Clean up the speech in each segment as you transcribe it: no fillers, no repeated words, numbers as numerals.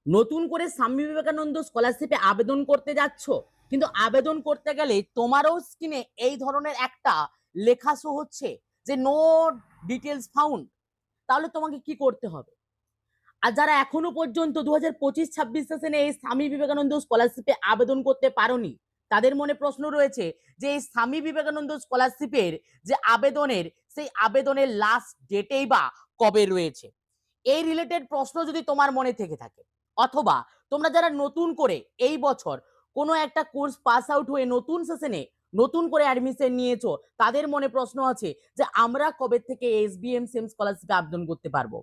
নতুন করে স্বামী বিবেকানন্দ স্কলারশিপে আবেদন করতে যাচ্ছ, কিন্তু আবেদন করতে গেলে তোমারও স্ক্রিনে এই ধরনের একটা লেখা শো হচ্ছে যে নো ডিটেলস ফাউন্ড। তাহলে তোমাকে কি করতে হবে? আর যারা এখনো পর্যন্ত 2025-26 সেশনে এই স্বামী বিবেকানন্দ স্কলারশিপে আবেদন করতে পারোনি, তাদের মনে প্রশ্ন রয়েছে যে এই স্বামী বিবেকানন্দ স্কলারশিপের যে আবেদনের, সেই আবেদনের লাস্ট ডেটেই বা কবে রয়েছে। এই রিলেটেড প্রশ্ন যদি তোমার মনে থেকে থাকে, অথবা তোমরা যারা নতুন করে এই বছর কোনো একটা কোর্স পাস আউট হয়ে নতুন সেশনে নতুন করে অ্যাডমিশন নিয়েছো, তাদের মনে প্রশ্ন আছে যে আমরা কবে থেকে এসবিএম সেম স্কলারশিপে আবেদন করতে পারবো।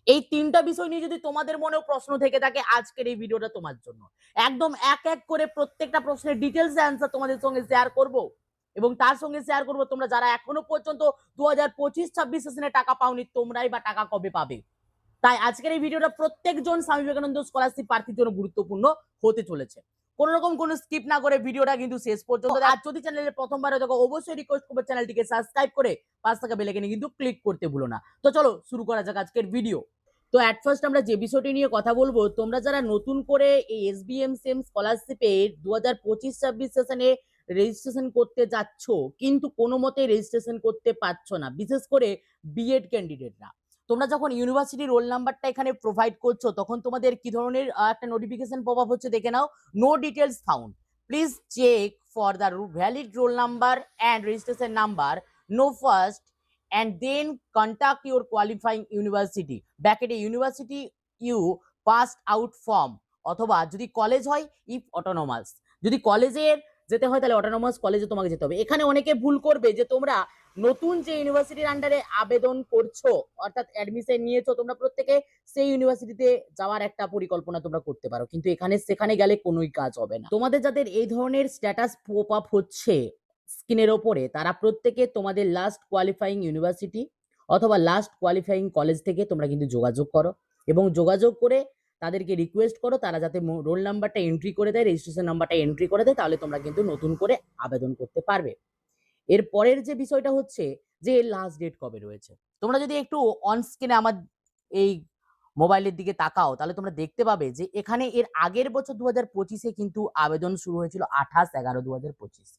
এই তিনটা বিষয় নিয়ে যদি তোমাদের মনেও প্রশ্ন থেকে থাকে, আজকের এই ভিডিওটা তোমার জন্য। একদম এক এক করে প্রত্যেকটা প্রশ্নের ডিটেলস অ্যান্সার তোমাদের সঙ্গে শেয়ার করব, এবং তার সঙ্গে শেয়ার করবো তোমরা যারা এখনো পর্যন্ত 2025-26 সেশনে টাকা পাওনি, তোমরাই বা টাকা কবে পাবে। তাই আজকের এই ভিডিওটা প্রত্যেকজন স্বামী বিবেকানন্দ স্কলারশিপ প্রার্থীর জন্য গুরুত্বপূর্ণ হতে চলেছে। কোন রকম কোনো স্কিপ না করে ভিডিওটা কিন্তু শেষ পর্যন্ত। আর যদি চ্যানেলে প্রথমবার হয়ে থাকো, অবশ্যই রিকোয়েস্ট করবো চ্যানেলটিকে সাবস্ক্রাইব করে পাশ থাকা বেল আইকনে কিন্তু ক্লিক করতে ভুলো না। তো চলো শুরু করা যাক আজকের ভিডিও। তো এট ফার্স্ট আমরা যে বিষয়টি নিয়ে কথা বলবো, তোমরা যারা নতুন করে এই এসবিএম সেম স্কলারশিপে 2025-26 সেশনে রেজিস্ট্রেশন করতে যাচ্ছ, কিন্তু কোনো মতে রেজিস্ট্রেশন করতে পারছো না, বিশেষ করে বিএড ক্যান্ডিডেটরা। তোমরা যখন ইউনিভার্সিটি রোল নাম্বারটা এখানে প্রোভাইড করছো, তখন তোমাদের কি ধরনের একটা নোটিফিকেশন পপ আপ হচ্ছে দেখে নাও। No details found, please check for the valid roll number and registration number, no first and then contact your qualifying university, ব্র্যাকেটে university you passed out form, অথবা যদি কলেজ হয় ইফ অটোনোমাস, যদি কলেজের যেতে হয় তাহলে অটোনোমাস কলেজে তোমাকে যেতে হবে। এখানে অনেকে ভুল করবে যে তোমরা নতুন যে ইউনিভার্সিটির আন্ডারে আবেদন করছো, অর্থাৎ অ্যাডমিশন নিয়েছো, তোমরা প্রত্যেকে সেই ইউনিভার্সিটিতে যাওয়ার একটা পরিকল্পনা তোমরা করতে পারো, কিন্তু এখানে সেখানে গেলে কোনোই কাজ হবে না। তোমাদের যাদের এই ধরনের স্ট্যাটাস পপ আপ হচ্ছে স্ক্রিনের ওপরে, তারা প্রত্যেকে তোমাদের লাস্ট কোয়ালিফাইং ইউনিভার্সিটি অথবা লাস্ট কোয়ালিফাইং কলেজ থেকে তোমরা কিন্তু যোগাযোগ করো, এবং যোগাযোগ করে তাদেরকে রিকোয়েস্ট করো তারা যাতে রোল নাম্বারটা এন্ট্রি করে দেয়, রেজিস্ট্রেশন নাম্বারটা এন্ট্রি করে দেয়, তাহলে তোমরা কিন্তু নতুন করে আবেদন করতে পারবে। এর পরের যে বিষয়টা হচ্ছে যে লাস্ট ডেট কবে রয়েছে। তোমরা যদি একটু অন স্ক্রিনে আমার এই মোবাইলের দিকে তাকাও, তাহলে তোমরা দেখতে পাবে যে এখানে এর আগের বছর 2025-এ কিন্তু আবেদন শুরু হয়েছিল 28/11/2025,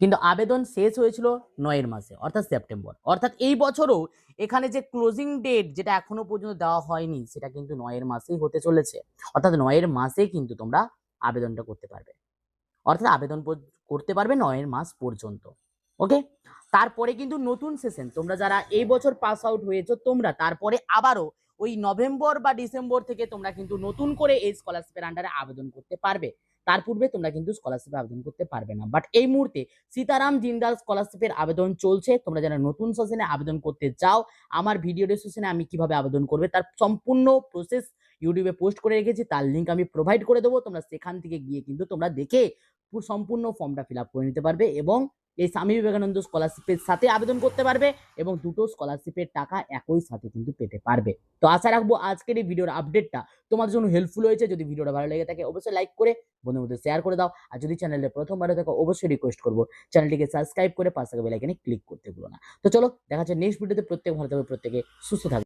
কিন্তু আবেদন শেষ হয়েছিল 9 মাসে অর্থাৎ সেপ্টেম্বর। অর্থাৎ এই বছরও এখানে যে ক্লোজিং ডেট যেটা এখনো পর্যন্ত দেওয়া হয়নি, সেটা কিন্তু 9 মাসেই হতে চলেছে। অর্থাৎ 9 মাসে কিন্তু তোমরা আবেদনটা করতে পারবে, অর্থাৎ আবেদন করতে পারবে 9 মাস পর্যন্ত। ওকে, তারপরে কিন্তু নতুন সেশন, তোমরা যারা এই বছর পাস আউট হয়েছো, তোমরা তারপরে আবারও ওই নভেম্বর বা ডিসেম্বর থেকে তোমরা কিন্তু নতুন করে এই স্কলারশিপের আন্ডারে আবেদন করতে পারবে। তার পূর্বে তোমরা কিন্তু স্কলারশিপে আবেদন করতে পারবে না। বাট এই মুহূর্তে সীতারাম জিন্দাল স্কলারশিপের আবেদন চলছে। তোমরা যারা নতুন সেশনে আবেদন করতে চাও, আমার ভিডিও ডেসক্রিপশনে আমি কিভাবে আবেদন করবে তার সম্পূর্ণ প্রসেস ইউটিউবে পোস্ট করে রেখেছি, তার লিঙ্ক আমি প্রোভাইড করে দেবো। তোমরা সেখান থেকে গিয়ে কিন্তু তোমরা দেখে সম্পূর্ণ ফর্মটা ফিল আপ করে নিতে পারবে, এবং এই স্বামী বিবেকানন্দ স্কলারশিপের সাথে আবেদন করতে পারবে, এবং দুটো স্কলারশিপের টাকা একই সাথে কিন্তু পেতে পারবে। তো আশা রাখবো আজকের এই ভিডিওর আপডেটটা তোমাদের জন্য হেল্পফুল হয়েছে। যদি ভিডিওটা ভালো লেগে থাকে অবশ্যই লাইক করে বন্ধুদের মধ্যে শেয়ার করে দাও, আর যদি চ্যানেলে প্রথমবার হয়ে থাকো অবশ্যই রিকোয়েস্ট করবো চ্যানেলটিকে সাবস্ক্রাইব করে পাশে থাকা বেল আইকনে ক্লিক করতে ভুলো না। তো চলো দেখা হচ্ছে নেক্সট ভিডিওতে। প্রত্যেক ভালো থাকবে, প্রত্যেকে সুস্থ থাকবে।